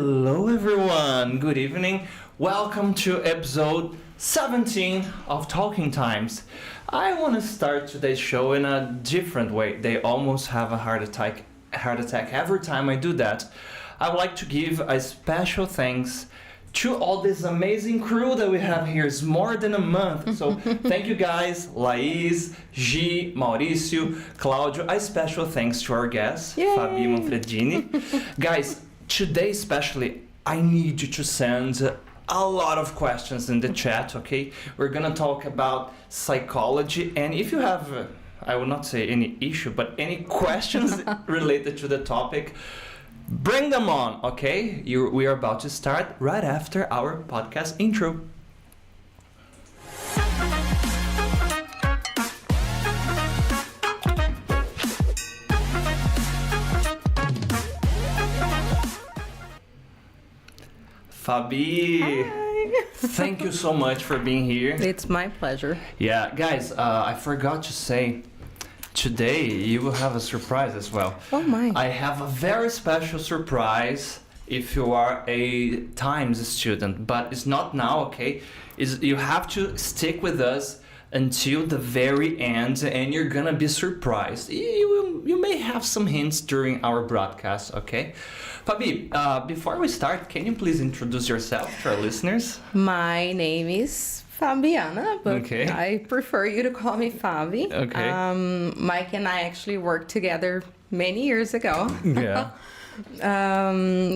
Hello everyone, good evening. Welcome to episode 17 of Talking Times. I want to start today's show in a different way. They almost have a heart attack every time I do that. I would like to give a special thanks to all this amazing crew that we have here. It's more than a month. So thank you guys, Laís, Gi, Mauricio, Claudio. A special thanks to our guest, Fabiana Manfredini. Guys, today especially, I need you to send a lot of questions in the chat, okay? We're gonna talk about psychology, and if you have, I will not say any issue, but any questions related to the topic, bring them on, okay? We are about to start right after our podcast intro. Fabi, hi. Thank you so much for being here. It's my pleasure. Yeah, guys, I forgot to say, today you will have a surprise as well. Oh my. I have a very special surprise if you are a Times student, but it's not now, okay? You have to stick with us until the very end and you're gonna be surprised. You may have some hints during our broadcast, okay? Fabi, before we start, can you please introduce yourself to our listeners? My name is Fabiana, but okay. I prefer you to call me Fabi. Okay. Maick and I actually worked together many years ago. Yeah.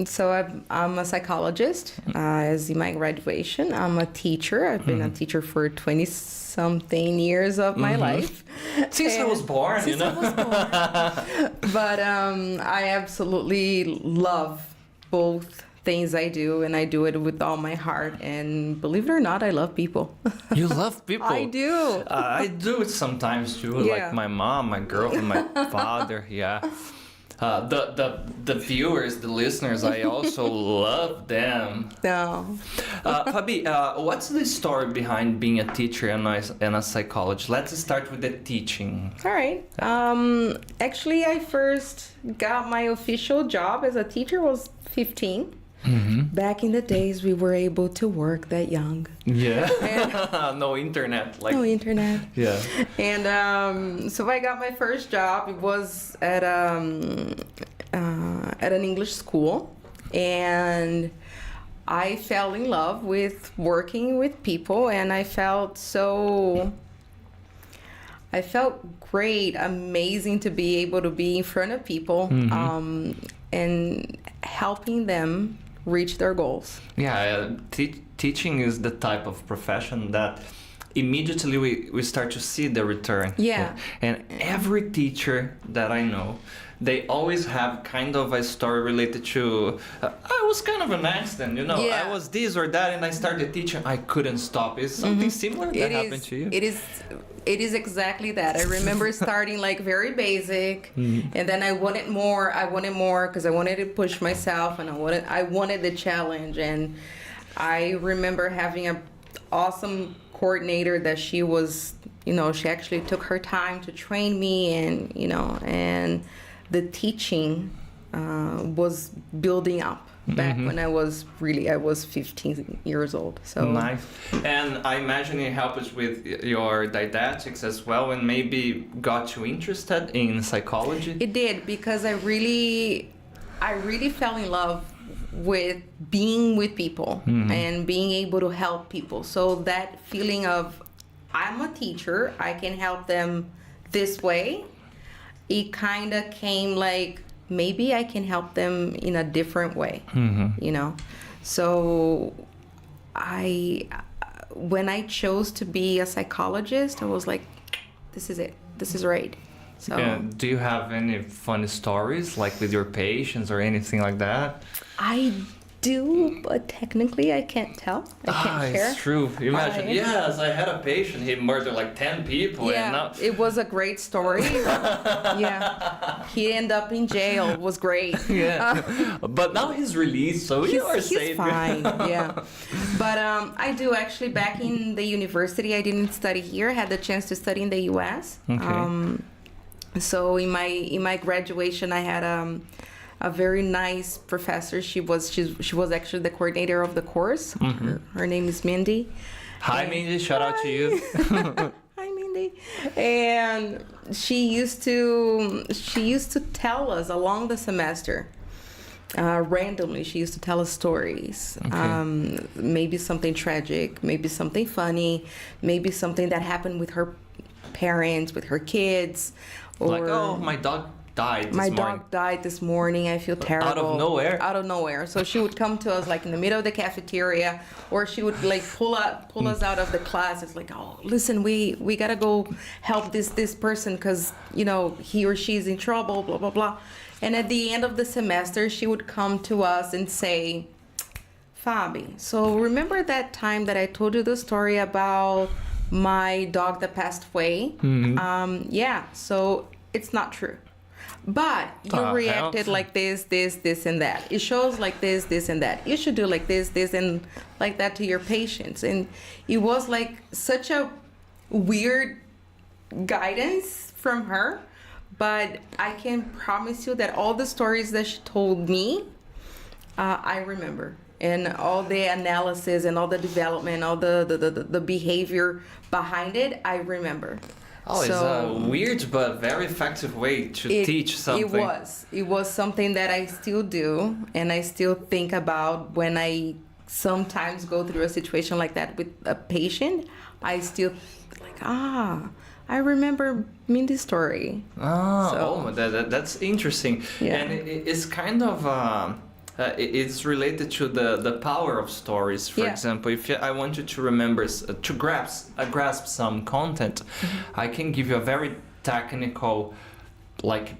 So I'm a psychologist. As in my graduation, I'm a teacher. I've been a teacher for 20-something years of my life. Since I was born, since I was born. But I absolutely love both things I do, and I do it with all my heart. And believe it or not, I love people. You love people? I do. I do it sometimes too, Yeah. like my mom, my girlfriend, my father, yeah. The viewers, the listeners, I also love them. No. Fabi, what's the story behind being a teacher and a psychologist? Let's start with the teaching. All right. Actually, I first got my official job as a teacher was 15. Mm-hmm. Back in the days, we were able to work that young. Yeah. No internet. No internet. Yeah. And so I got my first job. It was at an English school, and I fell in love with working with people, and I felt great, amazing to be able to be in front of people, and helping them reach their goals. Yeah, teaching is the type of profession that immediately we start to see the return. Yeah. And every teacher that I know, they always have kind of a story related to, I was kind of an accident, Yeah. I was this or that and I started teaching, I couldn't stop. Is something similar that happened to you? It is exactly that. I remember starting like very basic, and then I wanted more because I wanted to push myself, and I wanted the challenge. And I remember having an awesome coordinator that she was, she actually took her time to train me, and the teaching was building up. Back when I was 15 years old. So nice. And I imagine it helped with your didactics as well, and maybe got you interested in psychology. It did, because I really fell in love with being with people and being able to help people. So that feeling of I'm a teacher, I can help them this way, it kind of came like, maybe I can help them in a different way, So when I chose to be a psychologist, I was like, this is it. This is right. So do you have any funny stories, like with your patients or anything like that? I do, but technically I can't tell. I can't share. It's true. Imagine, yes, I had a patient, he murdered like 10 people. Yeah, and now... it was a great story. Yeah, he ended up in jail. It was great. Yeah, but now he's released, so you are safe. He's fine, yeah. But I do actually, back in the university, I didn't study here. I had the chance to study in the US. Okay. So in my graduation, I had a very nice professor. She was actually the coordinator of the course. Her name is Mindy. Hi, Mindy. Shout out to you. Hi, Mindy. And she used to tell us along the semester. Randomly, she used to tell us stories. Maybe something tragic, maybe something funny, maybe something that happened with her parents, with her kids, or Like, oh, my dog died this morning. dog died this morning. I feel terrible. Out of nowhere? Out of nowhere. So she would come to us like in the middle of the cafeteria, or she would like pull us out of the class. It's like, oh, listen, we gotta go help this person because he or she's in trouble. Blah blah blah. And at the end of the semester, she would come to us and say, Fabi, so remember that time that I told you the story about my dog that passed away? Yeah, so it's not true. But you reacted like this, and that. It shows like this, and that. You should do like this, and like that to your patients. And it was like such a weird guidance from her. But I can promise you that all the stories that she told me, I remember. And all the analysis and all the development, all the behavior behind it, I remember. Oh, it's a weird but very effective way to teach something. It was something that I still do, and I still think about when I sometimes go through a situation like that with a patient. I still like, I remember Mindy's story. That's interesting. Yeah. And it's kind of it's related to the power of stories. For example, if I want you to remember to grasp some content, I can give you a very technical, like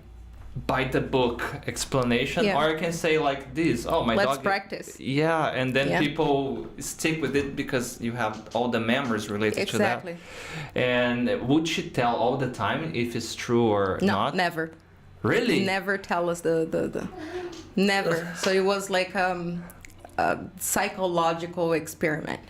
by the book explanation, or I can say like this: oh, my dog. Let's practice. Yeah, and then people stick with it because you have all the memories related to that. Exactly. And would she tell all the time if it's true or not? No, never. Really? Never tell us the never. So it was like a psychological experiment.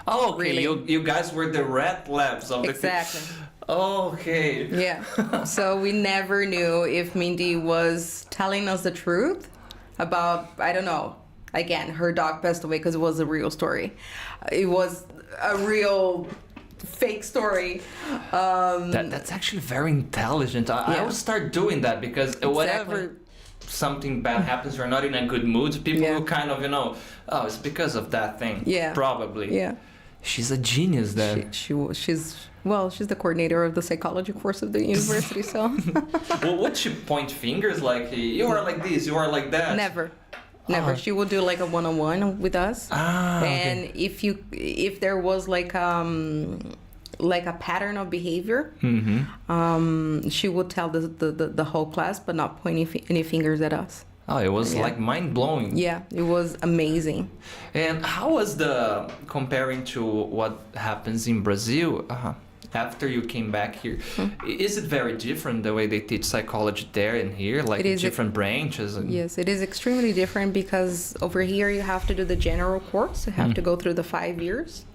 Oh, okay. Really. You guys were the rat labs of the Exactly. Okay. Yeah. So we never knew if Mindy was telling us the truth about, I don't know, again, her dog passed away because it was a real story. It was a real fake story. That's actually very intelligent. I will start doing that because whatever something bad happens, you're not in a good mood, people will kind of, oh, it's because of that thing. Yeah. Probably. Yeah. She's a genius then. She's the coordinator of the psychology course of the university, so. Well, would she point fingers like, you are like this, you are like that? Never. She will do like a one-on-one with us. And if there was like a pattern of behavior, she would tell the whole class, but not pointing any fingers at us. Oh, it was like mind-blowing. Yeah, it was amazing. And how was the comparing to what happens in Brazil after you came back here? Is it very different the way they teach psychology there and here, like different branches? Yes, it is extremely different because over here you have to do the general course. You have to go through the 5 years.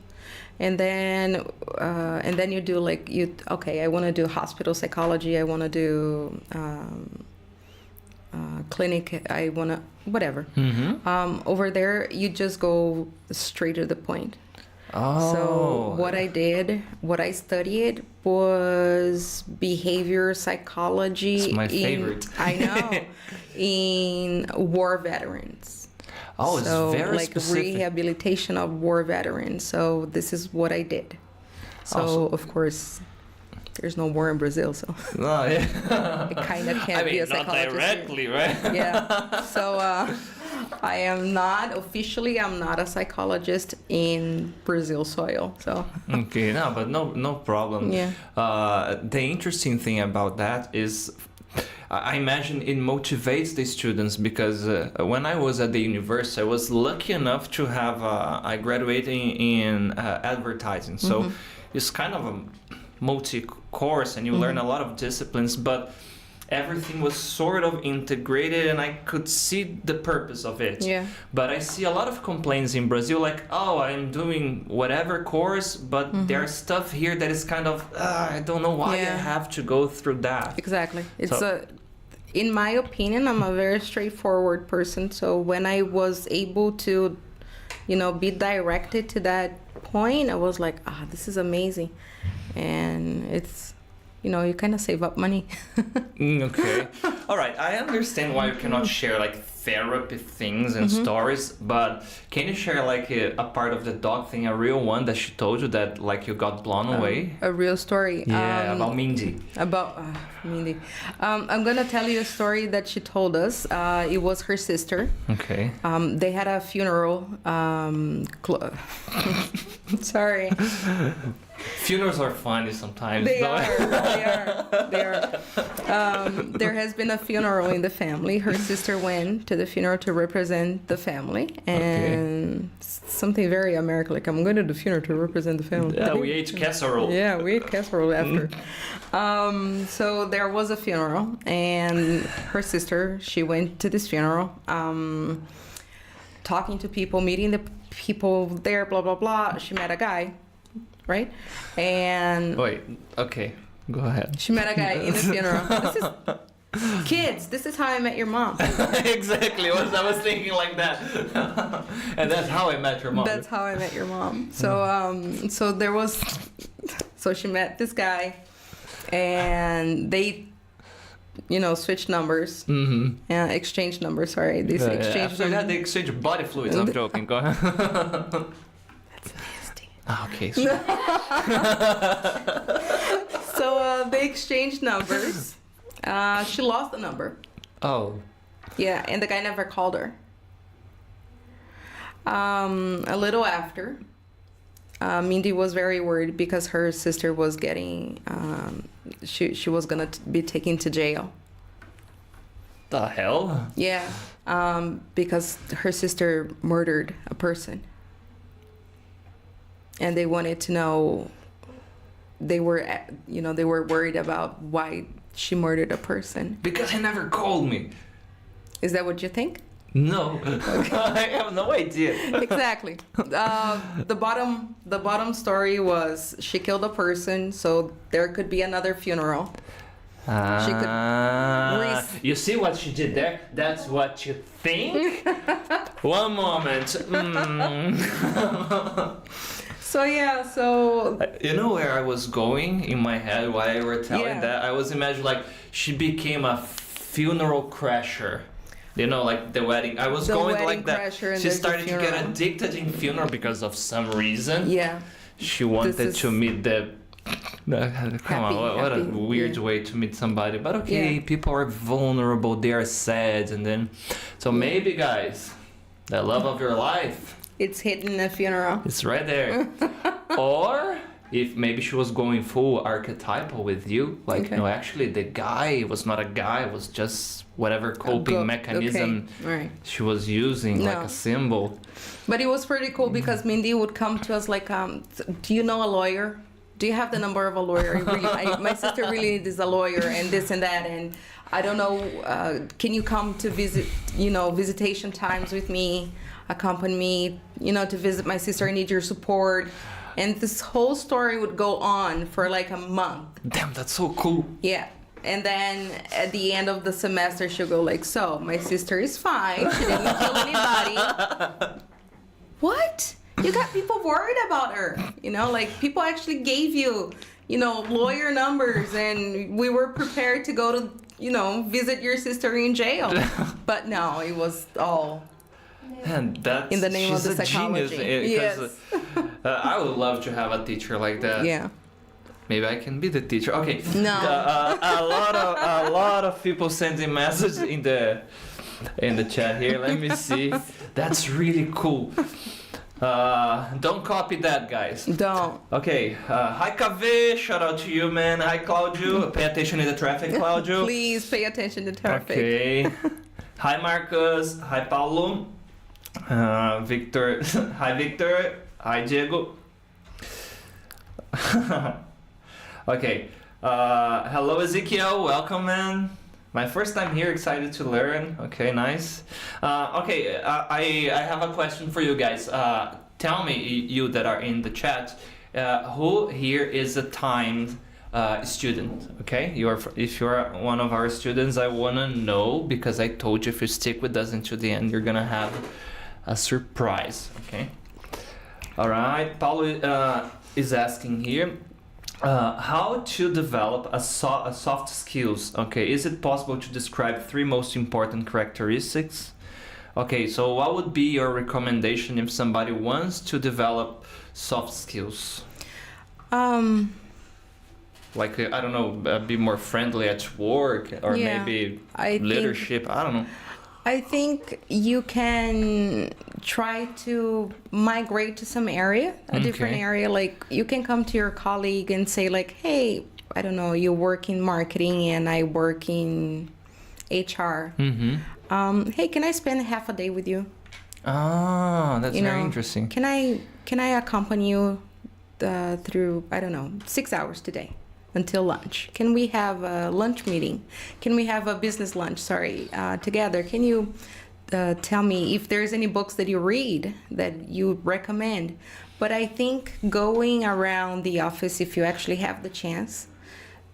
And then you do I want to do hospital psychology. I want to do clinic. I want to whatever. Over there, you just go straight to the point. Oh. So what I studied was behavior psychology. It's my favorite. I know. In war veterans. Oh, it's very like specific. Rehabilitation of war veterans. So this is what I did. So of course, there's no war in Brazil, so I kind of can't be a psychologist. Not directly, right? Yeah. So I am not officially. I'm not a psychologist in Brazil soil. So. Okay, but no problem. Yeah. The interesting thing about that is, I imagine it motivates the students because when I was at the university, I was lucky enough to have I graduated in advertising. So it's kind of a multi-course and you learn a lot of disciplines, but everything was sort of integrated and I could see the purpose of it. Yeah. But I see a lot of complaints in Brazil like, oh, I'm doing whatever course, but there's stuff here that is kind of, I don't know why I have to go through that. Exactly. in my opinion, I'm a very straightforward person. So when I was able to, be directed to that point, I was like, this is amazing. And it's, you kind of save up money. Okay. All right. I understand why you cannot share like therapy things and stories, but can you share like a part of the dog thing, a real one that she told you that like you got blown away? A real story. Yeah, about Mindy. About Mindy. I'm gonna tell you a story that she told us. It was her sister. Okay. They had a funeral. Sorry. Funerals are funny sometimes. They are. There has been a funeral in the family. Her sister went to the funeral to represent the family, and something very American, like, I'm going to the funeral to represent the family. Yeah, we ate casserole. Yeah, we ate casserole after. So there was a funeral, and her sister, she went to this funeral, talking to people, meeting the people there, blah, blah, blah. She met a guy. Right? And wait, okay, go ahead. She met a guy in the funeral. This is how I met your mom. Exactly, I was thinking like that. And that's how I met your mom. That's how I met your mom. So there was, so she met this guy, and they, switched numbers. Yeah, exchanged numbers. Sorry, they exchanged. After that, they exchanged body fluids. I'm joking. Go ahead. Okay. So they exchanged numbers. She lost the number. Oh. Yeah, and the guy never called her. A little after, Mindy was very worried because her sister was getting, she was gonna be taken to jail. The hell? Yeah, because her sister murdered a person. And they wanted to know, they were worried about why she murdered a person. Because he never called me. Is that what you think? No. Okay. I have no idea. Exactly. The bottom story was she killed a person, so there could be another funeral. She could you see what she did there? That's what you think? One moment. So yeah, so... You know where I was going in my head while you were telling that? I was imagining like she became a funeral crasher. Like the wedding. I was going like that. She started to get addicted in funeral because of some reason. Yeah. She wanted to meet the... Come on, what a weird way to meet somebody. But okay, people are vulnerable, they are sad, and then... So maybe, guys, the love of your life... It's hidden in a funeral. It's right there. Or if maybe she was going full archetypal with you, like no, actually the guy was not a guy, it was just whatever coping mechanism she was using, like a symbol. But it was pretty cool because Mindy would come to us like, do you know a lawyer? Do you have the number of a lawyer? My sister really is a lawyer and this and that, and I don't know, can you come to visit, visitation times with me? Accompany me, to visit my sister. I need your support. And this whole story would go on for like a month. Damn, that's so cool. Yeah. And then at the end of the semester, she'll go like, so my sister is fine. She didn't kill anybody. What? You got people worried about her. Like people actually gave you, lawyer numbers, and we were prepared to go to, visit your sister in jail. But no, it was all... And that's in the name of the psychology. Yes. I would love to have a teacher like that. Yeah. Maybe I can be the teacher. Okay. No. A lot of people sending messages in the chat here. Let me see. That's really cool. Don't copy that, guys. Don't. Okay. Hi, Kaveh. Shout out to you, man. Hi, Claudio. Pay attention in the traffic, Claudio. Please pay attention to traffic. Okay. Hi, Marcus. Hi, Paulo. Victor. Hi, Victor. Hi, Diego. Okay. Hello, Ezekiel. Welcome, man. My first time here, excited to learn. Okay, nice. Okay, I have a question for you guys. Tell me, you that are in the chat, who here is a time student, okay? If you're one of our students, I wanna know, because I told you if you stick with us until the end, you're gonna have a surprise, okay? All right, Paulo is asking here, how to develop a soft skills, okay? Is it possible to describe 3 most important characteristics? Okay, so what would be your recommendation if somebody wants to develop soft skills? Like, I don't know, be more friendly at work, or maybe leadership, I don't know. I think you can try to migrate to some area, a different area. Like, you can come to your colleague and say like, hey, I don't know, you work in marketing and I work in HR. Hey, can I spend half a day with you? Ah, that's very interesting. Can I accompany you through, I don't know, 6 hours today until lunch? Can we have a lunch meeting? Can we have a business lunch, together? Can you tell me if there's any books that you read that you recommend? But I think going around the office, if you actually have the chance,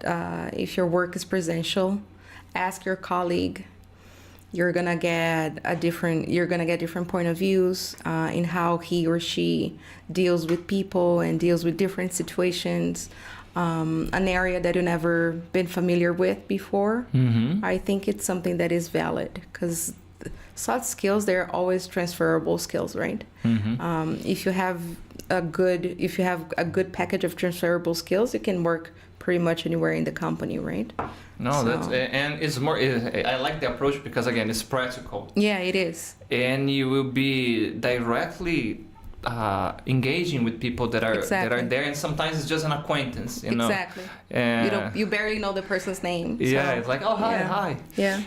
if your work is presential, ask your colleague. You're gonna get different point of views in how he or she deals with people and deals with different situations. An area that you've never been familiar with before. I think it's something that is valid, because soft skills, they're always transferable skills, right? If you have a good package of transferable skills, you can work pretty much anywhere in the company, right? And it's more. I like the approach because, again, it's practical. Yeah, it is. And you will be directly engaging with people that are there, and sometimes it's just an acquaintance, you know. Exactly. And you barely know the person's name. Yeah, so. It's like, oh, hi. Yeah.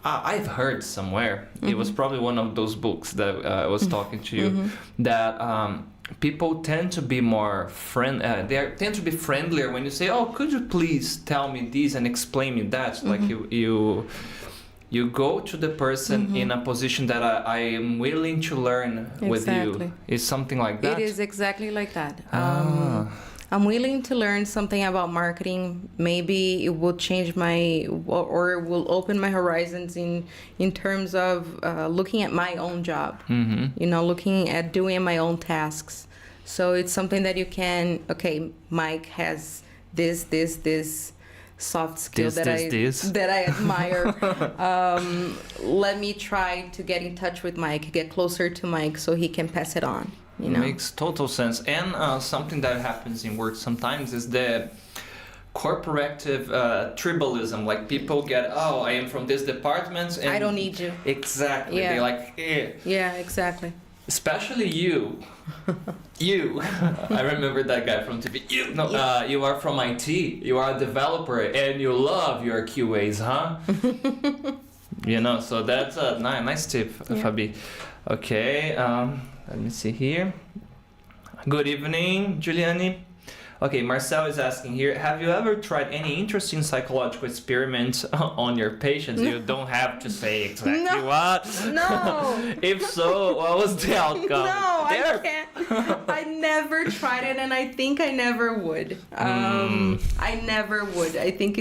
I've heard somewhere, it was probably one of those books that I was talking to you, that people tend to be more tend to be friendlier when you say, oh, could you please tell me this and explain me that? Like you go to the person in a position that I am willing to learn with you. It's something like that. It is exactly like that. I'm willing to learn something about marketing. Maybe it will change or it will open my horizons in terms of looking at my own job. Looking at doing my own tasks. So it's something that you can, okay, Maick has this soft skill that I admire. Let me try to get in touch with Maick, get closer to Maick so he can pass it on. Makes total sense. And something that happens in work sometimes is the corporative tribalism. Like, people get, oh, I am from this department and I don't need you. Exactly. Yeah. They're like, eh. Yeah, exactly. Especially you. I remember that guy from TV. You are from IT. You are a developer and you love your QAs, huh? So that's a nice tip, Fabi. Okay, let me see here. Good evening, Giuliani. Okay, Marcel is asking here, have you ever tried any interesting psychological experiments on your patients? You don't have to say exactly what. No. If so, what was the outcome? No, I can't. I never tried it, and I think I never would. I never would. I think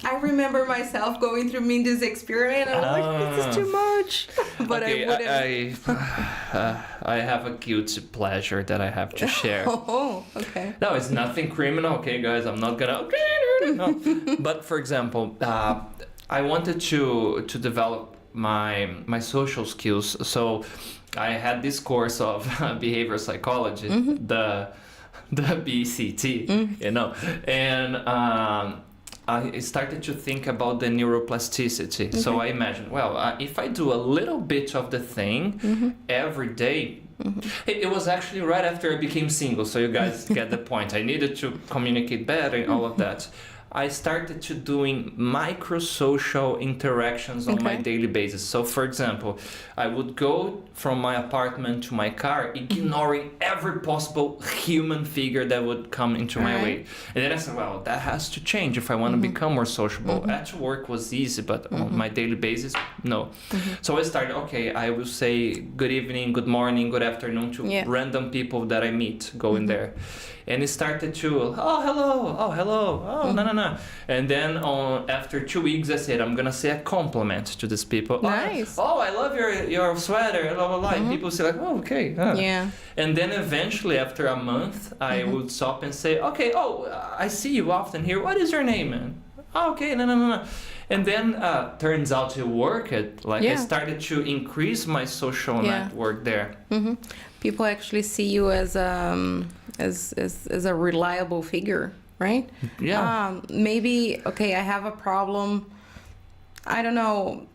I remember myself going through this experiment. I was like, this is too much. But okay, I wouldn't. I have a guilty pleasure that I have to share. Oh, okay. No, it's nothing criminal. Okay, guys, I'm not gonna. No. But for example, I wanted to develop my social skills. So I had this course of behavioral psychology, the BCT, and I started to think about the neuroplasticity. Okay. So I imagined, if I do a little bit of the thing every day, it was actually right after I became single, so you guys get the point. I needed to communicate better and all of that. I started to doing micro-social interactions on my daily basis. So, for example, I would go from my apartment to my car, ignoring every possible human figure that would come into my way. And then I said, that has to change if I want to become more sociable. At work was easy, but on my daily basis, no. So I started, I will say good evening, good morning, good afternoon to random people that I meet going there. and it started to, oh hello, oh no, and then after 2 weeks I said I'm gonna say a compliment to these people. Nice. Oh, I love your sweater, blah blah blah. And people say like, oh okay. Yeah. And then eventually after a month I would stop and say, okay, I see you often here. What is your name, man? Oh, okay, no. And then turns out to work it. Like I started to increase my social network there. People actually see you as a reliable figure, right? Yeah. Maybe, okay, I have a problem. I don't know.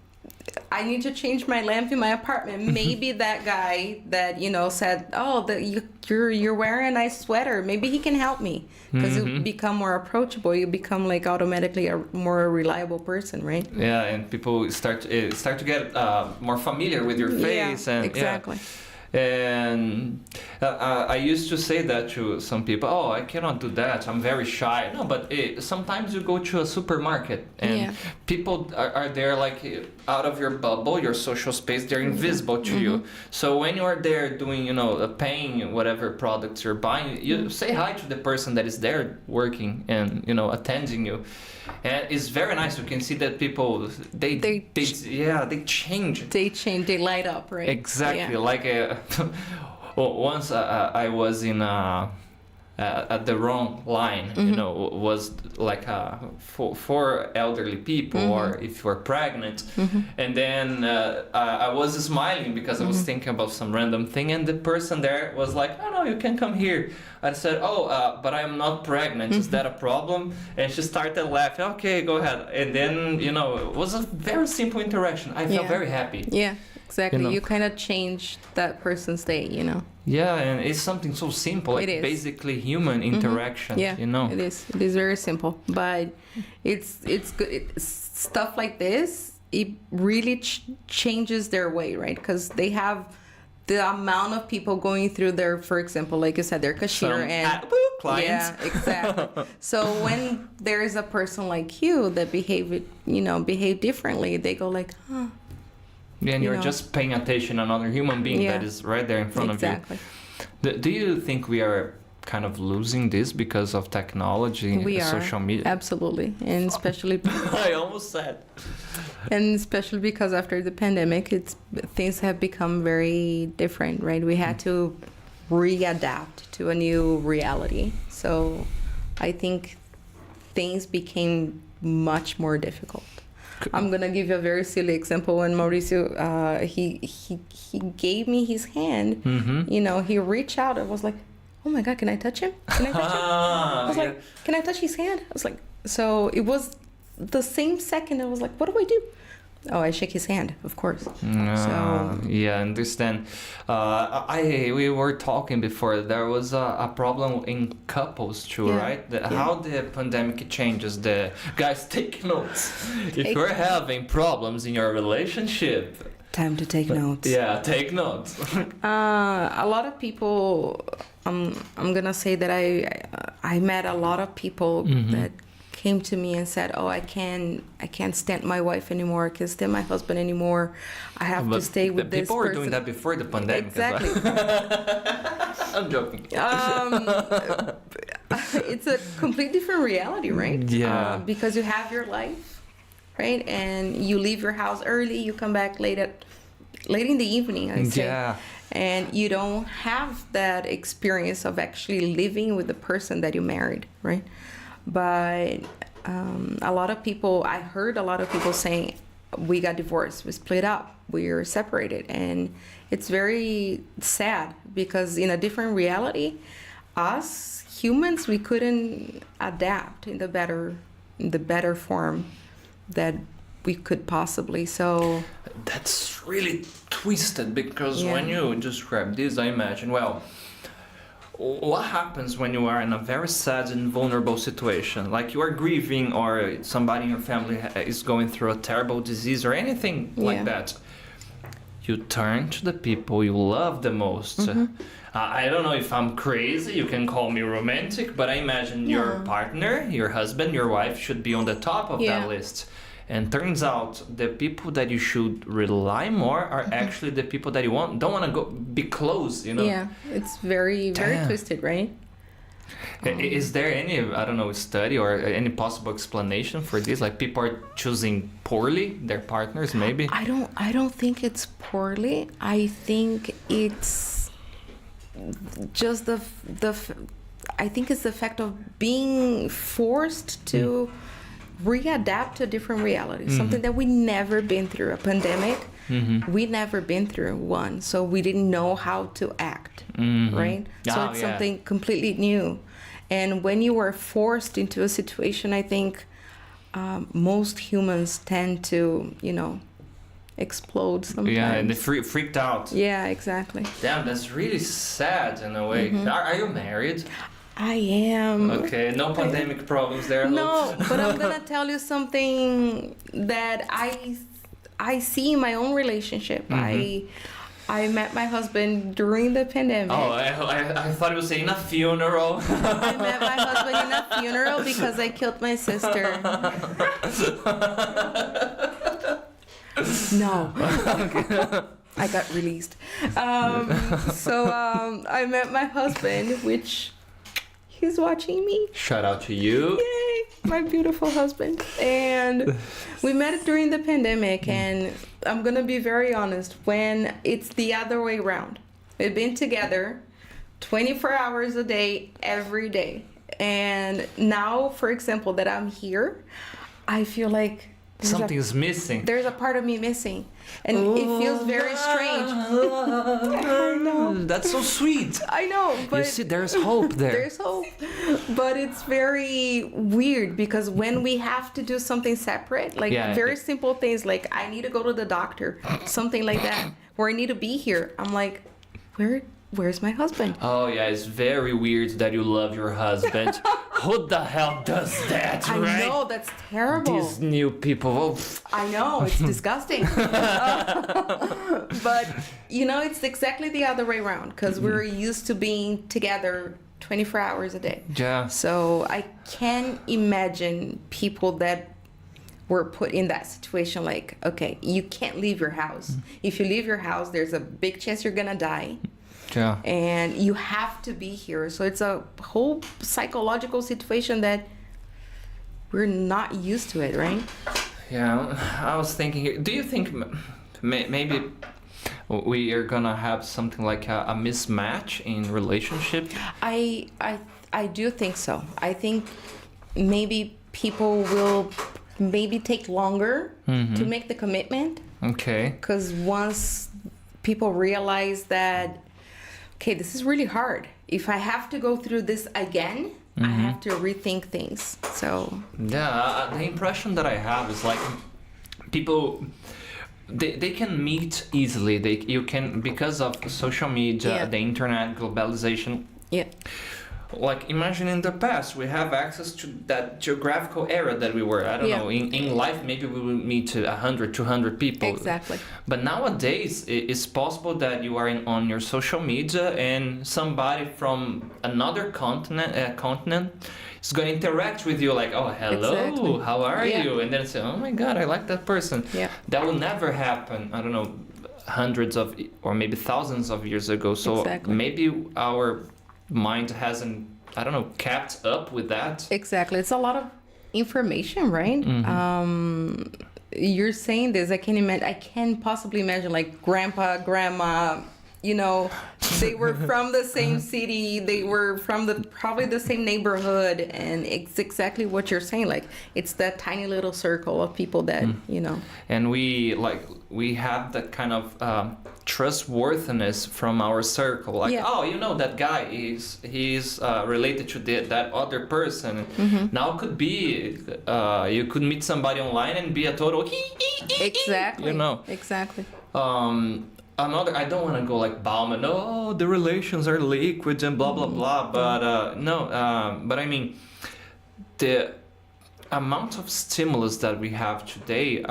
I need to change my lamp in my apartment. Maybe that guy that, you know, said, oh, you're wearing a nice sweater. Maybe he can help me. Because you become more approachable. You become like automatically a more reliable person, right? Yeah, and people start to get more familiar with your face. Yeah, and exactly. Yeah. And I used to say that to some people, oh, I cannot do that, I'm very shy. No, but sometimes you go to a supermarket and people are there like out of your bubble, your social space, they're invisible to you. So when you are there doing, you know, paying whatever products you're buying, you say hi to the person that is there working and, you know, attending you. And it's very nice. You can see that people, they change. They change, they light up, right? Exactly. Yeah. Like once I was in at the wrong line, you know, was like for elderly people or if you're pregnant. And then I was smiling because I was thinking about some random thing, and the person there was like, oh no, you can come here. I said, but I'm not pregnant. Is that a problem? And she started laughing. Okay, go ahead. And then, you know, it was a very simple interaction. I felt very happy. Yeah, exactly. You know? You kind of changed that person's day, you know. Yeah, and it's something so simple, like basically human interaction. Yeah, you know. It is. It is very simple, but it's good. Stuff like this, it really changes their way, right? Because they have the amount of people going through their, for example, like you said, their cashier and clients. Yeah, exactly. So when there is a person like you that behave differently, they go like, huh. Yeah, and you're just paying attention to another human being that is right there in front of you. Do you think we are kind of losing this because of technology and social media? Absolutely. And especially I almost said. And especially because after the pandemic, things have become very different, right? We had to readapt to a new reality. So I think things became much more difficult. I'm gonna give you a very silly example. When Mauricio, he gave me his hand. You know, he reached out and was like, "Oh my God, can I touch him? Can I touch him?" I was like, "Can I touch his hand?" I was like, so it was the same second. I was like, "What do I do?" Oh, I shake his hand, of course. Yeah, I understand. We were talking before. There was a problem in couples too, right? How the pandemic changes the guys. Take notes. If you're having problems in your relationship, time to take notes. Yeah, take notes. A lot of people. I'm gonna say that I met a lot of people that came to me and said, "Oh, I can't stand my wife anymore. I can't stand my husband anymore. I have to stay with this person." People were doing that before the pandemic. Exactly. I'm joking. It's a complete different reality, right? Yeah. Because you have your life, right, and you leave your house early. You come back late in the evening. I say. Yeah. And you don't have that experience of actually living with the person that you married, right? But I heard a lot of people saying, we got divorced, we split up, we're separated. And it's very sad because in a different reality, us humans, we couldn't adapt in the better form that we could possibly. So that's really twisted because when you describe this, I imagine, well, what happens when you are in a very sad and vulnerable situation, like you are grieving or somebody in your family is going through a terrible disease or anything like that? You turn to the people you love the most. I don't know if I'm crazy, you can call me romantic, but I imagine your partner, your husband, your wife should be on the top of that list. And turns out the people that you should rely more are actually the people that you don't want to be close, you know? Yeah, it's very, very twisted, right? Is there any, I don't know, study or any possible explanation for this? Like people are choosing poorly their partners, maybe? I don't think it's poorly. I think it's just I think it's the fact of being forced to readapt to a different reality, something that we never been through, a pandemic. We never been through one, so we didn't know how to act, right? So it's something completely new. And when you are forced into a situation, I think most humans tend to, explode sometimes. Yeah, and they freaked out. Yeah, exactly. Damn, that's really sad in a way. Are you married? I am. Okay, no pandemic problems there. No, but I'm gonna tell you something that I see in my own relationship. I met my husband during the pandemic. Oh, I thought it was saying a funeral. I met my husband in a funeral because I killed my sister. No. I got released. I met my husband, which he's watching me. Shout out to you. Yay, my beautiful husband. And we met during the pandemic, and I'm gonna be very honest, when it's the other way around. We've been together 24 hours a day, every day. And now, for example, that I'm here, I feel like something is missing. There's a part of me missing. And it feels very strange. I know. That's so sweet. I know, but you see, there's hope there. There's hope. But it's very weird because when we have to do something separate, like very simple things like I need to go to the doctor, something like that, or I need to be here. I'm like, where's my husband? Oh yeah, it's very weird that you love your husband. Who the hell does that, right? I know, that's terrible. These new people. Oh. I know, it's disgusting. But, it's exactly the other way around because we're used to being together 24 hours a day. Yeah. So I can imagine people that were put in that situation like, okay, you can't leave your house. If you leave your house, there's a big chance you're going to die. Yeah. And you have to be here. So it's a whole psychological situation that we're not used to it, right? Yeah, I was thinking, do you think maybe we are gonna have something like a mismatch in relationship? I do think so. I think maybe people will maybe take longer to make the commitment. Okay. Because once people realize that, okay, this is really hard. If I have to go through this again, I have to rethink things. So yeah, the impression that I have is like people they can meet easily. You can, because of social media, the internet, globalization. Yeah. Like imagine in the past we have access to that geographical area that we were. I don't know, in life maybe we will meet 100, 200 people. Exactly. But nowadays it's possible that you are on your social media and somebody from another continent is going to interact with you like, oh, hello, how are you? And then say, oh my God, I like that person. Yeah. That will never happen, I don't know, hundreds of or maybe thousands of years ago. So maybe our mind hasn't, I don't know, kept up with that. Exactly. It's a lot of information, right? You're saying this, I can possibly imagine like grandpa, grandma, they were from the same city, they were from probably the same neighborhood, and it's exactly what you're saying. Like it's that tiny little circle of people that and we have that kind of trustworthiness from our circle, like that guy he's related to that other person. Now could be you could meet somebody online and be a total exactly. Exactly. Another, I don't want to go like Bauman, the relations are liquid and blah blah blah, but but I mean the amount of stimulus that we have today,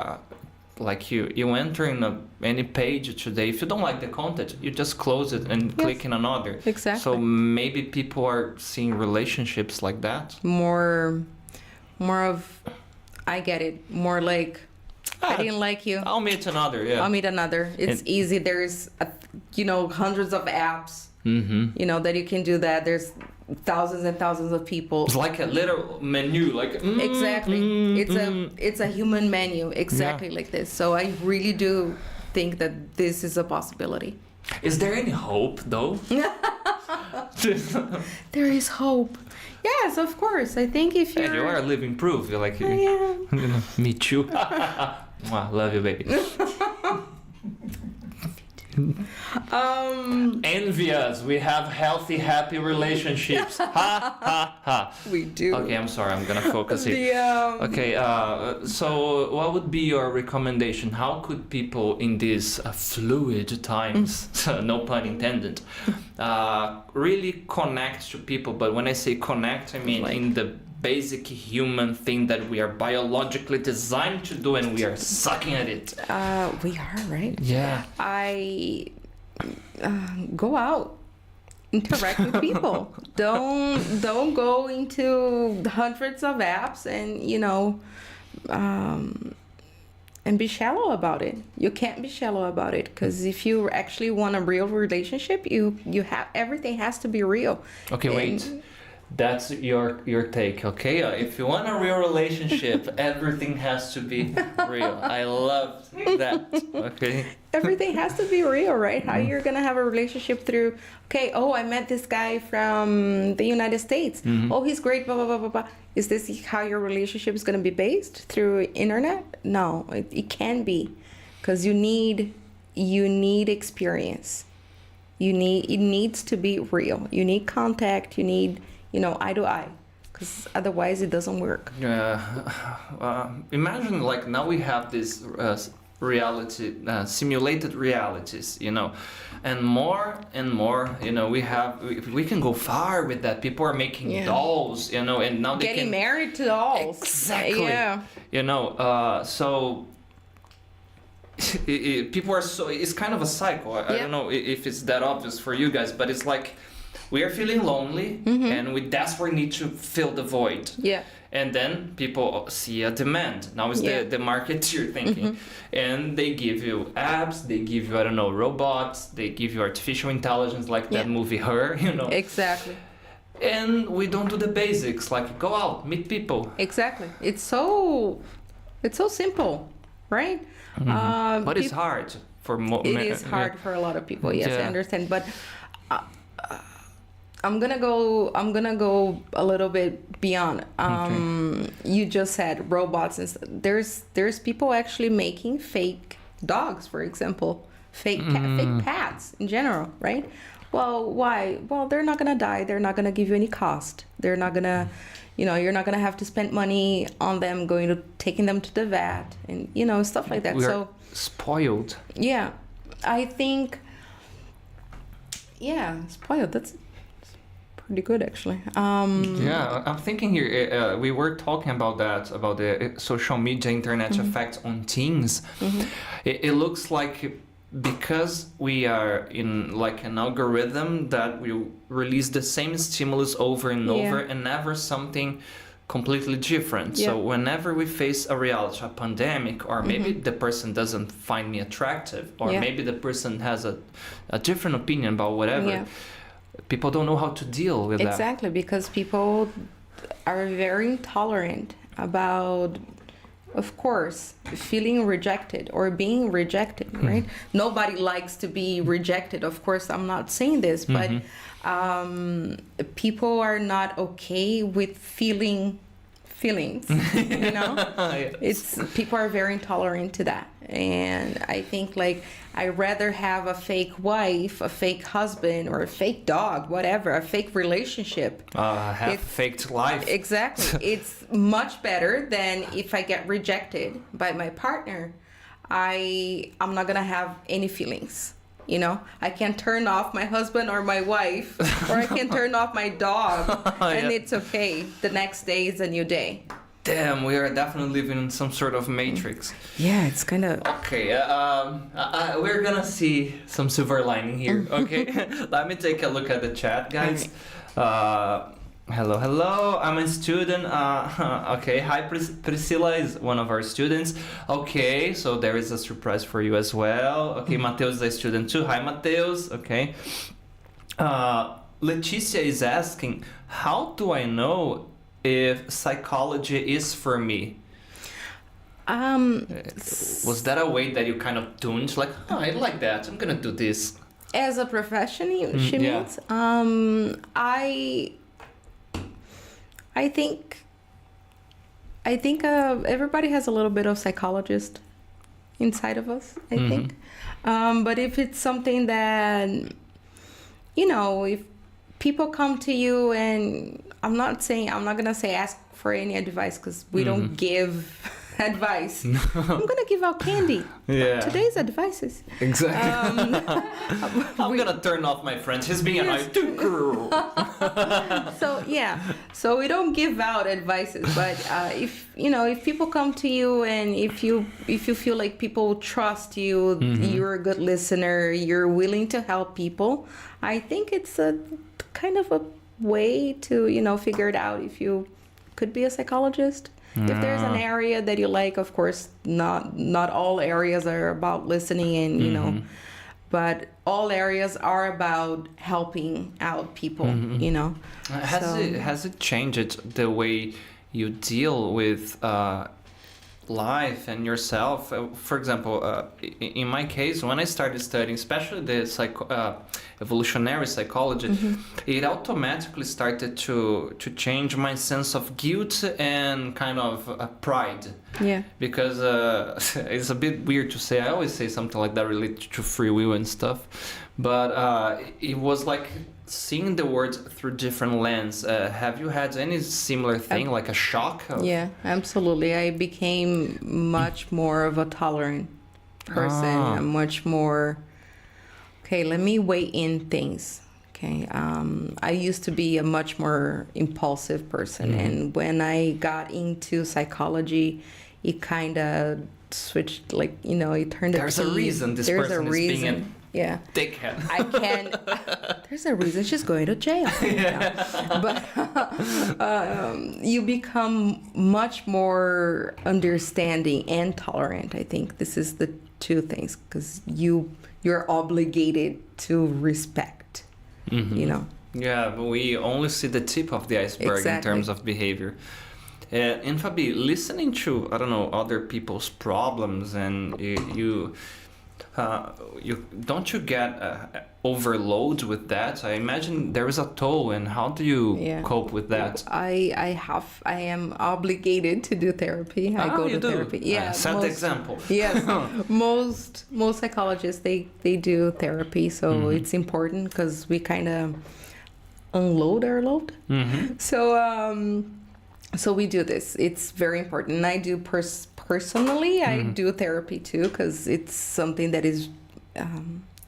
like you enter in any page today, if you don't like the content, you just close it and click in another. Exactly. So maybe people are seeing relationships like that. More of, I get it, more like, I didn't like you. I'll meet another. Yeah. I'll meet another. It's easy. There's, hundreds of apps. That you can do that. There's thousands and thousands of people. It's like a little menu, like Exactly. It's a human menu, exactly like this. So I really do think that this is a possibility. Is there any hope, though? There is hope. Yes, of course. I think if you're... And you are living proof. You're like, Yeah. me too. Mwah, love you, baby. Envious. We have healthy, happy relationships. Ha, ha, ha. We do. Okay, I'm sorry. I'm going to focus here. Okay, so what would be your recommendation? How could people in these fluid times, no pun intended, really connect to people? But when I say connect, I mean in the basic human thing that we are biologically designed to do, and we are sucking at it. We are, right? Yeah. Go out, interact with people. Don't go into hundreds of apps and be shallow about it. You can't be shallow about it, because if you actually want a real relationship, you have everything has to be real. Okay, wait. That's your take, okay? If you want a real relationship, everything has to be real. I love that, okay? Everything has to be real, right? How you're gonna have a relationship through, okay, oh, I met this guy from the United States. Oh, he's great, blah, blah, blah, blah, blah. Is this how your relationship is gonna be based? Through internet? No, it can be. Because you need experience. It needs to be real. You need contact, you need... eye to eye, because otherwise it doesn't work. Imagine like now we have this reality, simulated realities, and more, we can go far with that. People are making dolls, and now they getting married to dolls. Exactly. Yeah. So people are so, it's kind of a cycle. I don't know if it's that obvious for you guys, but it's like, we are feeling lonely, and we desperately need to fill the void. Yeah. And then people see a demand. Now is the market you're thinking. And they give you apps, they give you, I don't know, robots, they give you artificial intelligence, like that movie Her, Exactly. And we don't do the basics, like go out, meet people. Exactly. It's so simple, right? But it's hard for it is hard for a lot of people, yes, I understand. But I'm gonna go a little bit beyond. You just said robots, and there's people actually making fake dogs, for example, fake pets in general, right? Well, why? Well, they're not gonna die. They're not gonna give you any cost. They're not gonna, you're not gonna have to spend money on them taking them to the vet and stuff like that. We're spoiled. Yeah, I think. Yeah, spoiled. That's pretty good, actually. I'm thinking here, we were talking about the social media internet effect on teens. It looks like because we are in like an algorithm that will release the same stimulus over and over, and never something completely different. So whenever we face a reality, a pandemic, or maybe the person doesn't find me attractive, or maybe the person has a different opinion about whatever, people don't know how to deal with that. Exactly, because people are very intolerant about, of course, feeling rejected or being rejected, right? Nobody likes to be rejected. Of course, I'm not saying this, but people are not okay with feelings. It's people are very intolerant to that, and I think like I'd rather have a fake wife, a fake husband, or a fake dog, whatever, a fake relationship. Have faked life. Exactly. It's much better than if I get rejected by my partner. I'm not gonna have any feelings. I can turn off my husband or my wife, or I can turn off my dog, and it's okay. The next day is a new day. Damn, we are definitely living in some sort of matrix. Yeah, it's kind of... Okay, we're gonna see some silver lining here, okay? Let me take a look at the chat, guys. Hello, I'm a student. Okay, hi, Priscilla is one of our students. Okay, so there is a surprise for you as well. Okay, Mateus is a student too. Hi, Mateus. Okay. Leticia is asking, how do I know if psychology is for me? Was that a way that you kind of tuned, like, oh, I like that, I'm gonna do this? As a profession, she yeah. means. I think everybody has a little bit of psychologist inside of us, I think. But if it's something that, if people come to you, and I'm not gonna say ask for any advice, because we don't give advice. I'm gonna give out candy. Yeah. Today's advices. Exactly. I'm gonna turn off my friends. He's being annoying. So we don't give out advices, but if people come to you, and if you feel like people trust you, you're a good listener, you're willing to help people, I think it's a kind of a way to figure it out if you could be a psychologist. If there's an area that you like, of course, not all areas are about listening, and but all areas are about helping out people. Has it changed the way you deal with life and yourself? For example, in my case, when I started studying, especially the evolutionary psychology, it automatically started to change my sense of guilt and kind of pride. Yeah. Because it's a bit weird to say. I always say something like that related to free will and stuff, but it was like seeing the words through different lens. Have you had any similar thing, like a shock? Yeah, absolutely. I became much more of a tolerant person. I'm much more, okay, let me weigh in things. Okay, I used to be a much more impulsive person. And when I got into psychology, it kind of switched, like, it turned There's a reason this person is being a dickhead. There's a reason she's going to jail. But you become much more understanding and tolerant. I think this is the two things, because you're obligated to respect. Yeah, but we only see the tip of the iceberg in terms of behavior. And Fabi, listening to other people's problems, and you don't you get overload with that? I imagine there is a toll, and how do you cope with that? I am obligated to do therapy. I go to therapy. Yeah, set the example. Yes, most psychologists they do therapy, so it's important, because we kind of unload our load. So we do this. It's very important. And I do personally, I do therapy too, because it's something that is,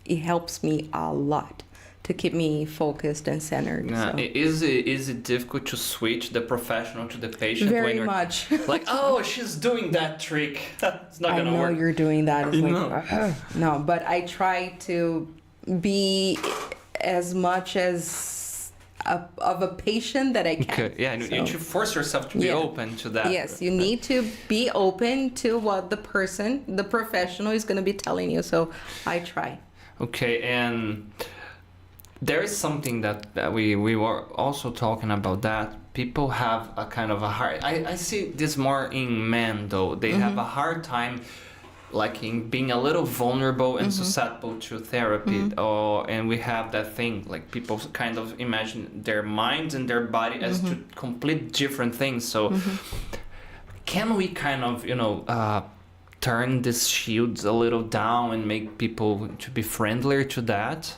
it helps me a lot to keep me focused and centered. Yeah. So. Is it difficult to switch the professional to the patient? Very much. Like, oh, she's doing that trick. It's not going to work. I know you're doing that. It's like, no, but I try to be as much as of a patient that I can. Okay. Yeah, and you should force yourself to be open to that. Yes, you need to be open to what the professional is going to be telling you. So I try. Okay, and there is something that we were also talking about, that people have a kind of a hard... I see this more in men, though. They have a hard time, like, in being a little vulnerable and susceptible to therapy. And we have that thing, like, people kind of imagine their mind and their body as two complete different things. So can we kind of, turn these shields a little down and make people to be friendlier to that?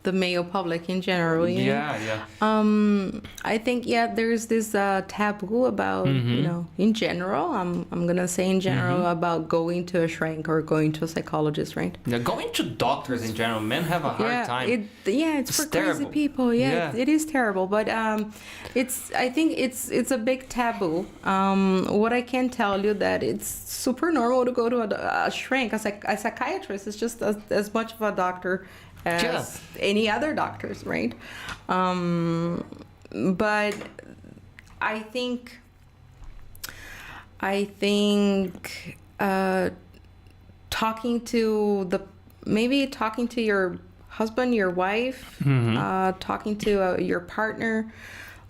The male public in general. Yeah. I think there's this taboo about in general. I'm gonna say in general about going to a shrink or going to a psychologist, right? Yeah, going to doctors in general, men have a hard time. It's for crazy people. Yeah, it is terrible. But I think it's a big taboo. What I can tell you that it's super normal to go to a shrink. A psychiatrist is just as much of a doctor as any other doctors, right? But I think talking to your husband, your wife, talking to your partner.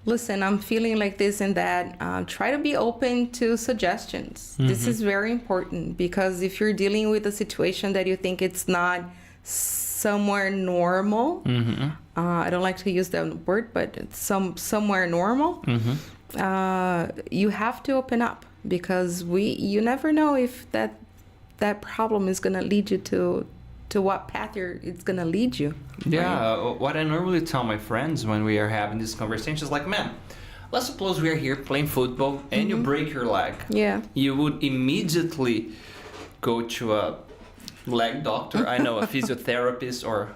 Listen, I'm feeling like this and that. Try to be open to suggestions. This is very important, because if you're dealing with a situation that you think it's not somewhere normal, I don't like to use that word, but it's somewhere normal, you have to open up, because you never know if that problem is going to lead you to what path it's going to lead you. Yeah, what I normally tell my friends when we are having this conversation is like, man, let's suppose we are here playing football and you break your leg. Yeah. You would immediately go to a leg doctor, I know, a physiotherapist or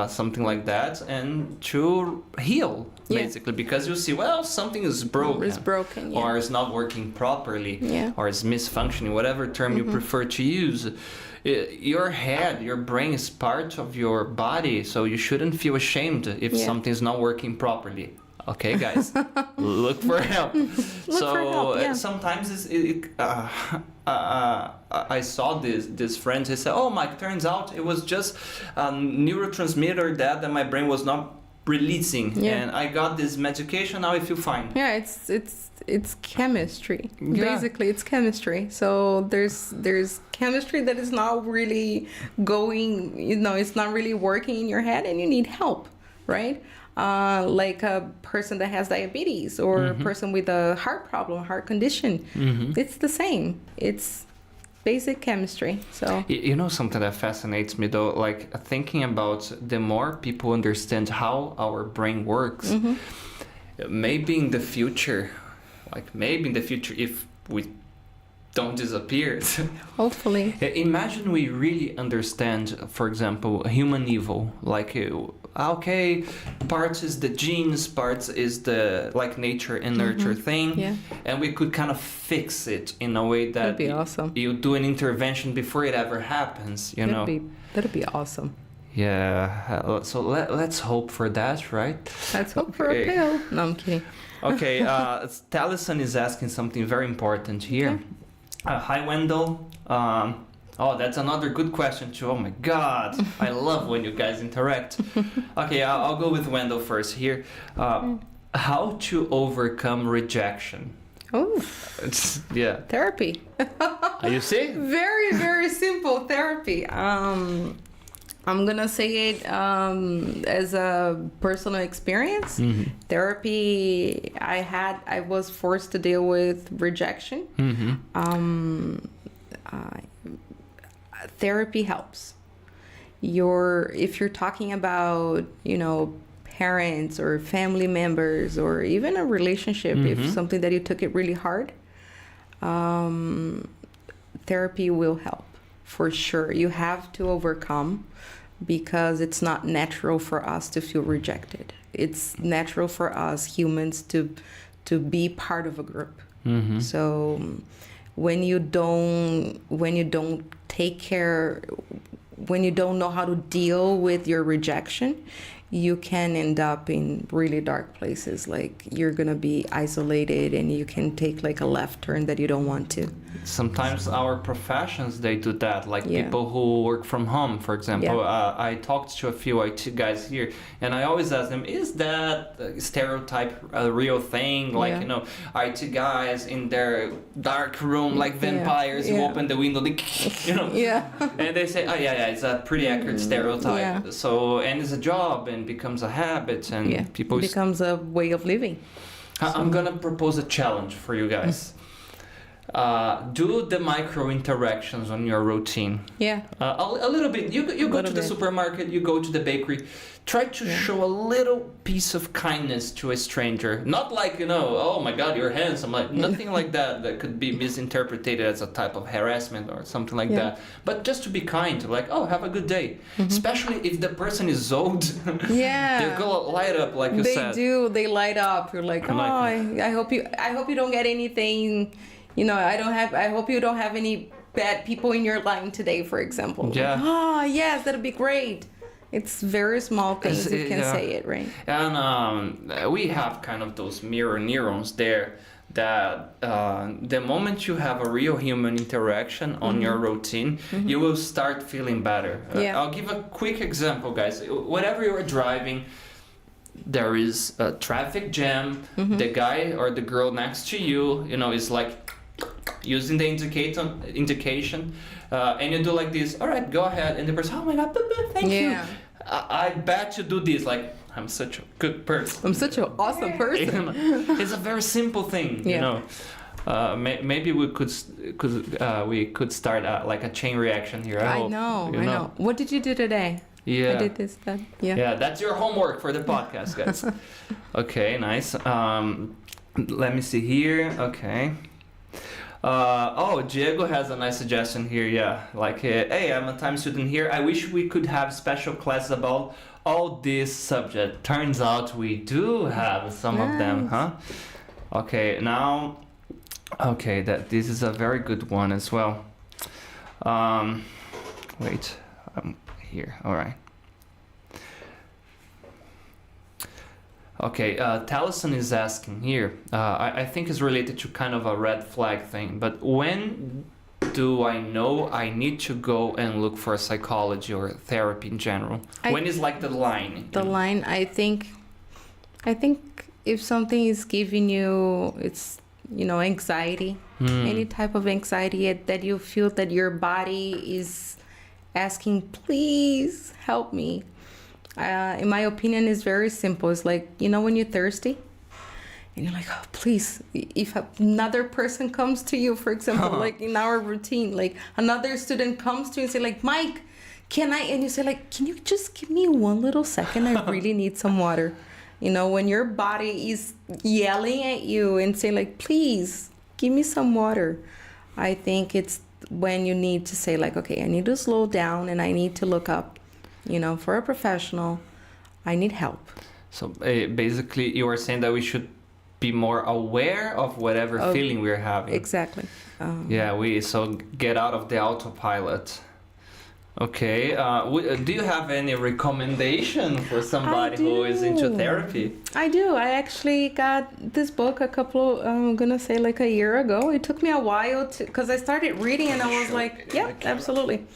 something like that, and to heal, basically, because you see, well, something is broken. It's broken, or it's not working properly, or it's misfunctioning, whatever term you prefer to use. Your head, your brain is part of your body, so you shouldn't feel ashamed if something's not working properly. Okay, guys, look for help. Sometimes I saw this friend. He said, "Oh, Mike, turns out it was just a neurotransmitter that my brain was not releasing, and I got this medication. Now I feel fine." Yeah, it's chemistry. Basically, it's chemistry. So there's chemistry that is not really going. It's not really working in your head, and you need help, right? Like a person that has diabetes or a person with a heart problem, heart condition. It's the same. It's basic chemistry. So something that fascinates me though, like thinking about the more people understand how our brain works, maybe in the future if we don't disappear, hopefully, imagine we really understand, for example, human evil, like okay, parts is the genes, parts is the nature and nurture thing, and we could kind of fix it in a way that that'd be awesome. You do an intervention before it ever happens, That'd be awesome. Yeah, so let's hope for that, right? Let's hope for a pill. No, I'm kidding. Okay, Taliesin is asking something very important here. Hi, Wendell. That's another good question too. Oh my God, I love when you guys interact. Okay, I'll go with Wendell first here. How to overcome rejection? Oh, yeah. Therapy. You see? Very, very simple therapy. I'm gonna say it as a personal experience. Therapy, I was forced to deal with rejection. Therapy helps. If you're talking about, parents or family members or even a relationship, if something that you took it really hard, therapy will help for sure. You have to overcome, because it's not natural for us to feel rejected. It's natural for us humans to be part of a group. So when you don't take care, when you don't know how to deal with your rejection, you can end up in really dark places. Like you're gonna be isolated, and you can take like a left turn that you don't want to. Sometimes our professions, they do that, like people who work from home, for example. I talked to a few IT guys here, and I always ask them, is that stereotype a real thing? Like, IT guys in their dark room, like vampires, you open the window, and they say, it's a pretty accurate stereotype. So, and it's a job, and becomes a habit, and people... It becomes a way of living. I'm gonna propose a challenge for you guys. Do the micro interactions on your routine. A little bit. You go to the supermarket, you go to the bakery. Try to show a little piece of kindness to a stranger. Not like, oh my God, you're handsome. Like nothing like that could be misinterpreted as a type of harassment or something like that. But just to be kind, like, oh, have a good day. Especially if the person is old. They're gonna light up, like you said. They do. They light up. You're like, I hope you don't get anything. I hope you don't have any bad people in your line today, for example. Yes, that'd be great. It's very small things you can say it, right? And we have kind of those mirror neurons there that the moment you have a real human interaction on your routine, you will start feeling better. I'll give a quick example, guys. Whenever you're driving, there is a traffic jam, the guy or the girl next to you, is like using the indication, and you do like this, all right, go ahead, and the person, oh my god, thank you. I bet you do this, like, I'm such a good person. I'm such an awesome person. It's a very simple thing, maybe we could start like a chain reaction here. I know. What did you do today? I did this, that. Yeah, that's your homework for the podcast, guys. Okay, nice. Let me see here. Okay. Diego has a nice suggestion here. Yeah, like, hey, I'm a time student here. I wish we could have special classes about all this subject. Turns out we do have some of them, huh? Okay, now, that this is a very good one as well. Wait, here. All right. Okay, Taliesin is asking here. I think it's related to kind of a red flag thing, but when do I know I need to go and look for psychology or therapy in general? When is like the line? The line, I think if something is giving you, it's, anxiety, any type of anxiety that you feel that your body is asking, please help me. In my opinion, is very simple. It's like, when you're thirsty and you're like, oh, please, if another person comes to you, for example, like in our routine, like another student comes to you and say like, Maick, can I, and you say like, can you just give me one little second? I really need some water. When your body is yelling at you and say like, please give me some water. I think it's when you need to say like, okay, I need to slow down and I need to look up. For a professional, I need help. So basically, you are saying that we should be more aware of whatever feeling we're having. Exactly. So get out of the autopilot. Okay. Do you have any recommendation for somebody who is into therapy? I do. I actually got this book I'm gonna say like a year ago. It took me a while because I started reading and I was like, yep, absolutely.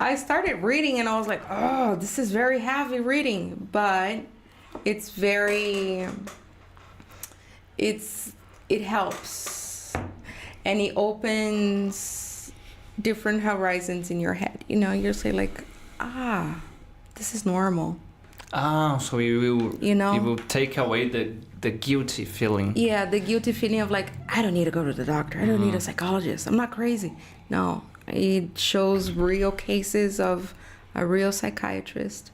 I started reading and I was like, oh, this is very heavy reading, but it helps and it opens different horizons in your head. You'll say like, this is normal. So you will take away the guilty feeling. Yeah, the guilty feeling of like, I don't need to go to the doctor. I don't need a psychologist. I'm not crazy. No. It shows real cases of a real psychiatrist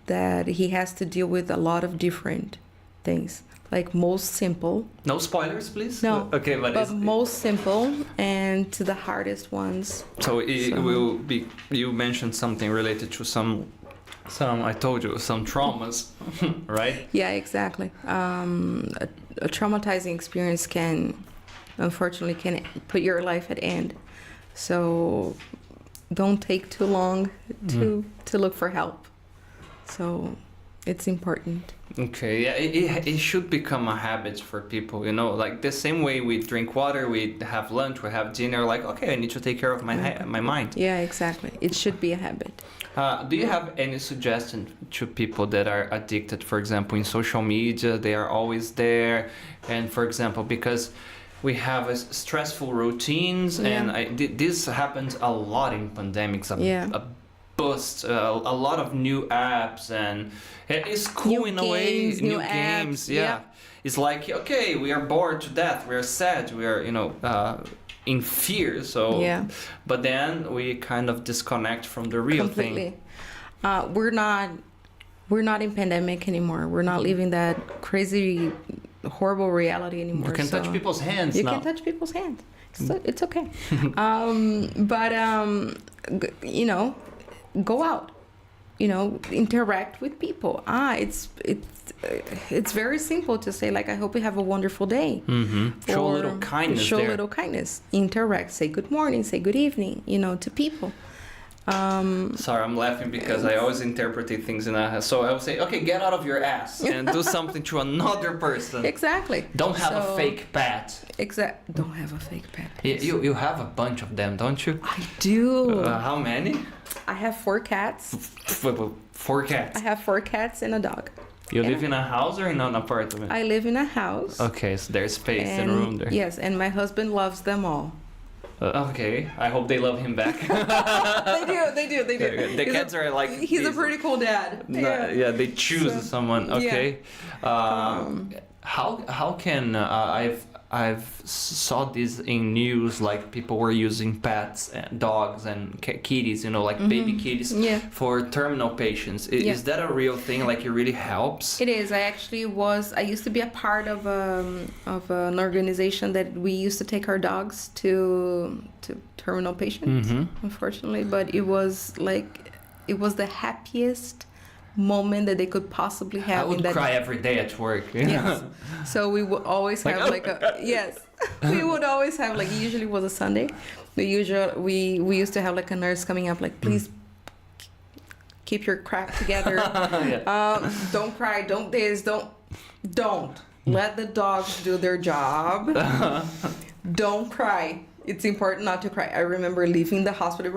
that he has to deal with a lot of different things. Like most simple. No spoilers, please? No. Okay, but most simple and to the hardest ones. So it will be, you mentioned something related to some I told you, some traumas, right? Yeah, exactly. A traumatizing experience unfortunately can put your life at end. So don't take too long to look for help. So it's important. Okay, yeah, it should become a habit for people, like the same way we drink water, we have lunch, we have dinner, like, okay, I need to take care of my mind. Yeah, exactly. It should be a habit. Do you have any suggestion to people that are addicted, for example, in social media, they are always there, and for example, because we have stressful routines, and this happens a lot in pandemics. A boost, a lot of new apps, and it's cool in a way. New games, It's like, okay, we are bored to death. We are sad. We are, in fear. So, but then we kind of disconnect from the real thing. We're not in pandemic anymore. We're not living that crazy, horrible reality anymore. You can touch people's hands now. You can touch people's hands. It's okay. Go out. Interact with people. It's very simple to say like, I hope you have a wonderful day. Show a little kindness. Show a little kindness. Interact. Say good morning. Say good evening. To people. Sorry, I'm laughing because I always interpret things in a... So I will say, okay, get out of your ass and do something to another person. Exactly. Don't have a fake pet. Don't have a fake pet. You have a bunch of them, don't you? I do. How many? I have 4 cats. 4 cats. I have 4 cats and a dog. You live in a house or in an apartment? I live in a house. Okay, so there's space and room there. Yes, and my husband loves them all. Okay, I hope they love him back. They do. The cats are like... He's a pretty cool dad. Yeah, they choose someone. Okay. How can I've saw this in news, like people were using pets and dogs and kitties, like baby kitties for terminal patients. Is that a real thing? Like it really helps? It is. I used to be a part of an organization that we used to take our dogs to terminal patients, unfortunately, but it was the happiest moment that they could possibly have. I would cry every day at work. Yes. So we would always have we would always have usually it was a Sunday. We used to have a nurse coming up please keep your crap together. Don't cry, don't let the dogs do their job. Don't cry. It's important not to cry. I remember leaving the hospital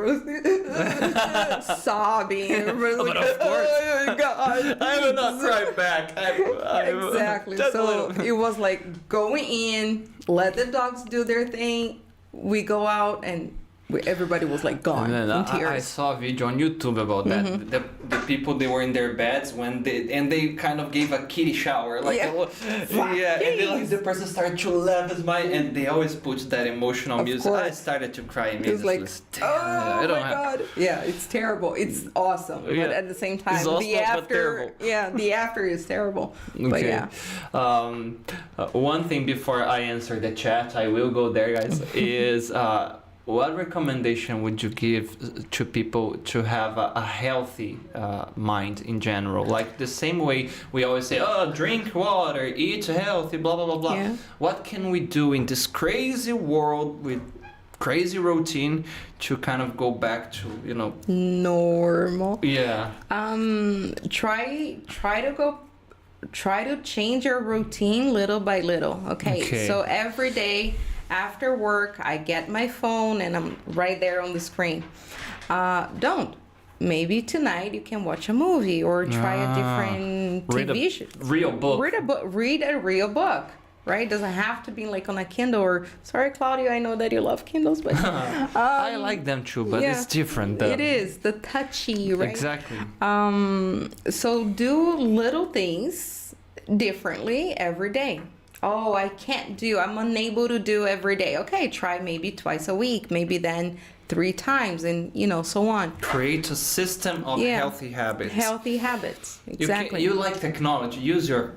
sobbing. But of course. Oh my God. I will not cry back. Exactly. So it was going in, let the dogs do their thing. We go out and everybody was gone in tears. I saw a video on YouTube about that. The people, they were in their beds and they kind of gave a kitty shower. And then the person started to laugh and they always put that emotional music. I started to cry immediately. It was oh my God. Yeah, it's terrible. It's awesome. But at the same time, it's awesome, the after, but terrible. The after is terrible. Okay. But one thing before I answer the chat, I will go there, guys, is... what recommendation would you give to people to have a healthy mind in general? Like the same way we always say, drink water, eat healthy, blah, blah, blah, blah. Yeah. What can we do in this crazy world with crazy routine to kind of go back to, normal. Yeah. Try to change your routine little by little. Okay. So every day after work, I get my phone and I'm right there on the screen. Maybe tonight you can watch a movie or try a different TV show. Real book. Read a real book. Right? Doesn't have to be on a Kindle or... Sorry, Claudio, I know that you love Kindles, but... I like them too, but it's different though. It is. The touchy, right? Exactly. So do little things differently every day. I'm unable to do every day. Okay, try maybe twice a week, maybe then 3 times, and so on. Create a system of healthy habits. Healthy habits, exactly. You like technology. Use your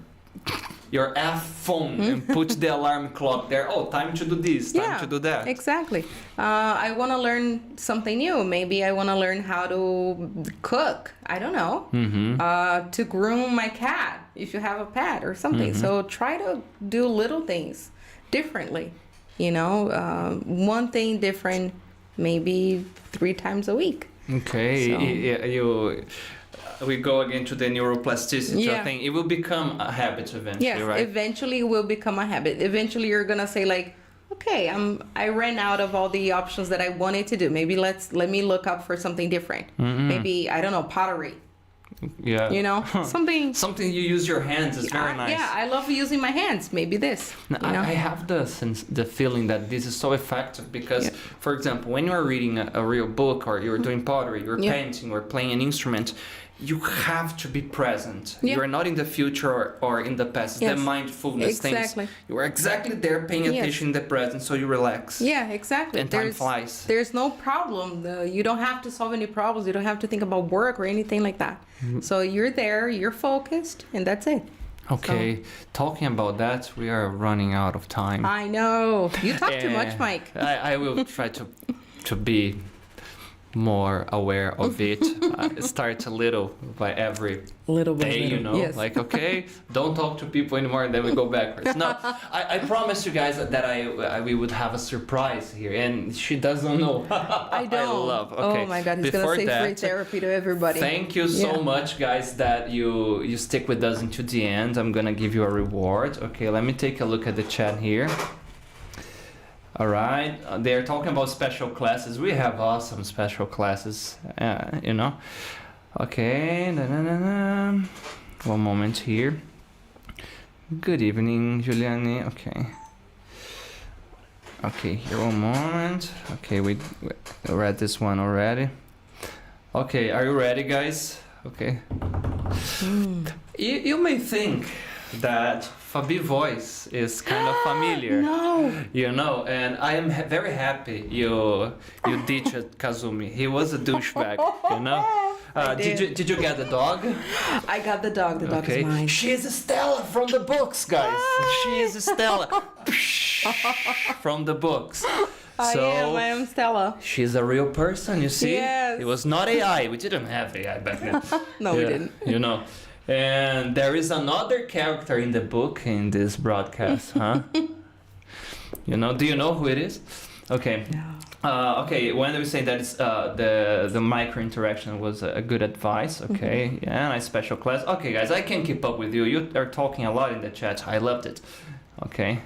phone and put the alarm clock there. Time to do this, time to do that. Exactly. I want to learn something new. Maybe I want to learn how to cook. I don't know. To groom my cat, if you have a pet or something. So try to do little things differently. One thing different, maybe 3 times a week. Okay. We go again to the neuroplasticity thing. It will become a habit eventually, right? Eventually it will become a habit. Eventually you're gonna say okay, I ran out of all the options that I wanted to do. Maybe let me look up for something different. Maybe, I don't know, pottery. Yeah. Something you use your hands is very nice. Yeah, I love using my hands. Maybe this. I have the feeling that this is so effective because, for example, when you are reading a real book or you're doing pottery, you're painting or playing an instrument, you have to be present. You are not in the future or in the past. The mindfulness things. You are exactly there paying attention in the present, so you relax. Yeah, exactly. And time flies. There's no problem. You don't have to solve any problems. You don't have to think about work or anything like that. So you're there, you're focused, and that's it. Okay, talking about that, we are running out of time. I know. You talk too much, Maick. I will try to be more aware of it. Start a little by every Little by day, little. you know, Yes. like, okay, don't talk to people anymore, and then we go backwards. No, I promised you guys that we would have a surprise here, and she doesn't know. I don't. love. Okay. Oh my God, he's Before gonna say free that, therapy to everybody. thank you so Yeah. much, guys, that you stick with us until the end. I'm gonna give you a reward. Okay, let me take a look at the chat here. All right, they're talking about special classes. We have awesome special classes, you know. Okay, one moment here. Good evening, Juliani. Okay, here one moment. Okay, we read this one already. Okay, are you ready, guys? Okay. You may think that Fabi's voice is kind of familiar. No. You know, and I am very happy you ditched Kazumi. He was a douchebag, you know. Did you get the dog? I got the dog. The dog is mine. She is Stella from the books, guys. She is Stella from the books. I am Stella. She's a real person, you see? Yes. It was not AI. We didn't have AI back then. No, we didn't. You know. And there is another character in the book in this broadcast, huh? You know, do you know who it is? Okay. No. Okay, when we say that it's, the micro interaction was a good advice, okay, yeah, nice special class. Okay, guys, I can keep up with you. You are talking a lot in the chat. I loved it. Okay.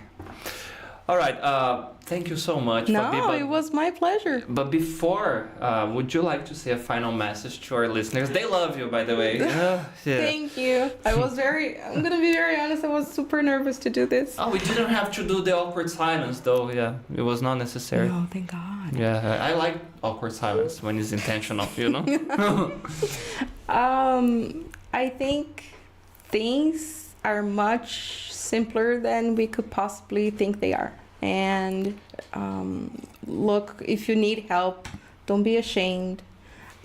All right. Thank you so much. No, Fabi, it was my pleasure. But before, would you like to say a final message to our listeners? They love you, by the way. Yeah. Thank you. I'm gonna be very honest, I was super nervous to do this. Oh, we didn't have to do the awkward silence, though. Yeah, it was not necessary. Oh, thank God. Yeah, I like awkward silence when it's intentional, you know? I think things are much simpler than we could possibly think they are. And look, if you need help, don't be ashamed.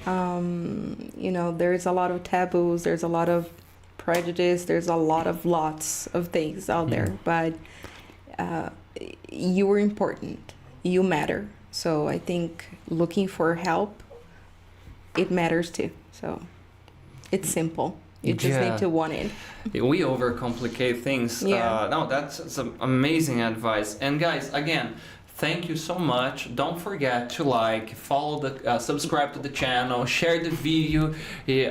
You know, there's a lot of taboos, there's a lot of prejudice, there's a lots of things out there, but you are important, you matter. So I think looking for help, it matters too. So it's simple. You just need to want it. We overcomplicate things. Yeah. No, that's some amazing advice. And guys, again, thank you so much. Don't forget to like, follow the, subscribe to the channel, share the video.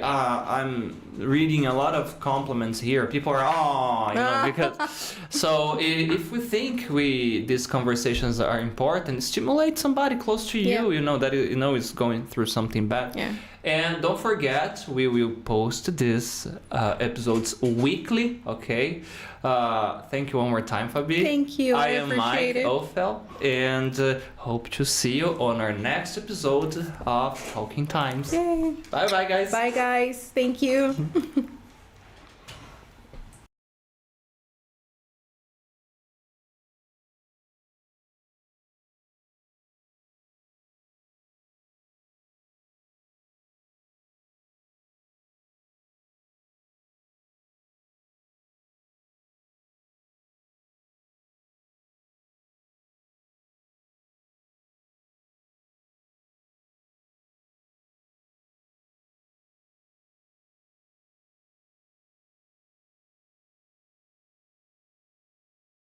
I'm reading a lot of compliments here. People are, you know, because. So if we think these conversations are important, stimulate somebody close to you. You know that is going through something bad. Yeah. And don't forget, we will post these episodes weekly, okay? Thank you one more time, Fabi. Thank you. I am Maick appreciate it. Ofel, and hope to see you on our next episode of Talking Times. Yay. Bye-bye, guys. Bye, guys. Thank you.